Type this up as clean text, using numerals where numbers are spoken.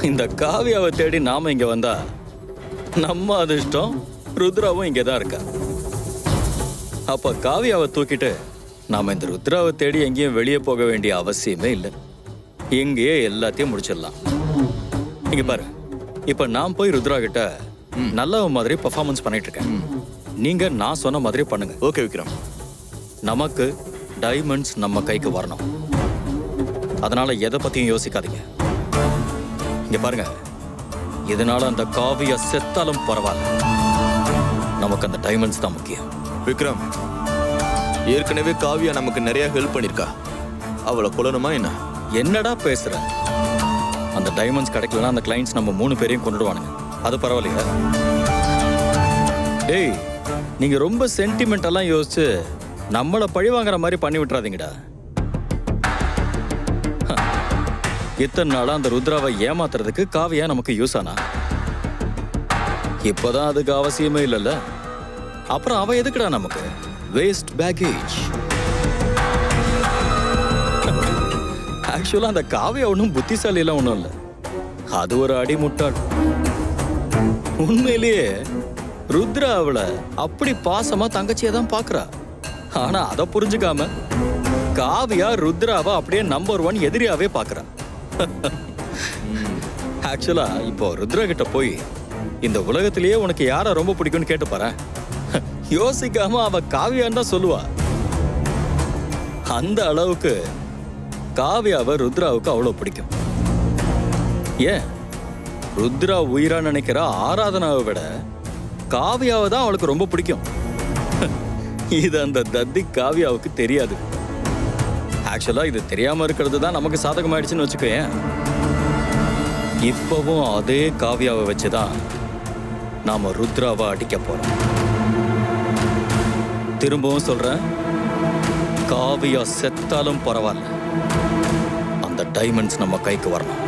இந்த காவியாவை தேடி நாம இங்க வந்தா நம்ம அதிர்ஷ்டம் ருத்ராவும் இங்கதான் இருக்கா. அப்ப காவியாவை தூக்கிட்டு நாம இந்த ருத்ராவை தேடி எங்கேயும் வெளியே போக வேண்டிய அவசியமே இல்லை. இங்கேயே எல்லாத்தையும் முடிச்சிடலாம். இங்க பாரு, இப்ப நான் போய் ருத்ரா கிட்ட நல்ல மாதிரி பெர்ஃபார்மன்ஸ் பண்ணிட்டு இருக்கேன். நீங்க நான் சொன்ன மாதிரி பண்ணுங்க. ஓகே விக்ரம். நமக்கு டைமண்ட்ஸ் நம்ம கைக்கு வரணும். அதனால எதை பத்தியும் யோசிக்காதீங்க. இங்க பாருங்க, இதனால அந்த காவியா செத்தாலும் பரவாயில்ல, நமக்கு அந்த டைமண்ட்ஸ் தான் முக்கியம். விக்ரம், ஏற்கனவே காவியா நமக்கு நிறைய ஹெல்ப் பண்ணிருக்கா. அவளை கொல்லணுமா என்ன? என்னடா பேசுற? அந்த டைமண்ட்ஸ் கிடைக்கலன்னா அந்த கிளைண்ட்ஸ் நம்ம 3 பேரையும் கொண்டுடுவானுங்க. அது பரவாயில்லையா? டேய், நீங்க ரொம்ப சென்டிமெண்டெல்லாம் யோசிச்சு நம்மள பழி வாங்குற மாதிரி பண்ணி விட்டுறாதீங்கடா. இத்தனை நாளா அந்த ருத்ராவை ஏமாத்துறதுக்கு காவியா நமக்கு யூஸ் ஆனா, இப்பதான் அதுக்கு அவசியமே இல்லைல்ல. அப்புறம் அவ எதுக்குடா நமக்கு? Waste package. ஆக்சுவலா அந்த காவியா ஒன்றும் புத்திசாலி எல்லாம் ஒன்றும் இல்லை. அது ஒரு அடிமுட்டாள். உண்மையிலேயே ருத்ரா அவளை அப்படி பாசமா தங்கச்சியை தான் பாக்குறா. ஆனா அதை புரிஞ்சுக்காம காவியா ருத்ராவை அப்படியே நம்பர் 1 எதிரியாவே பாக்குறா. ஆக்சுவலா இப்போ ருத்ரா கிட்ட போய் இந்த உலகத்திலேயே உனக்கு யாரை ரொம்ப பிடிக்கும்னு கேட்டு பாரு. யோசிக்காம அவ காவியான்னு தான் சொல்லுவா. அந்த அளவுக்கு காவியாவை ருத்ராவுக்கு அவ்வளவு பிடிக்கும். ஏன், ருத்ரா உயிரா நினைக்கிற ஆராதனாவை விட காவியாவை தான் அவளுக்கு ரொம்ப பிடிக்கும். இது அந்த தத்தி காவியாவுக்கு தெரியாது. ஆக்சுவலா இது தெரியாம இருக்கிறது தான் நமக்கு சாதகமாயிடுச்சுன்னு வச்சுக்கோயேன். இப்பவும் அதே காவியாவை வச்சுதான் நாம ருத்ராவை அடிக்க போறோம். திரும்பவும் சொல்றேன், காவியா செத்தாலும் பரவாயில்ல, அந்த டைமண்ட்ஸ் நம்ம கைக்கு வரணும்.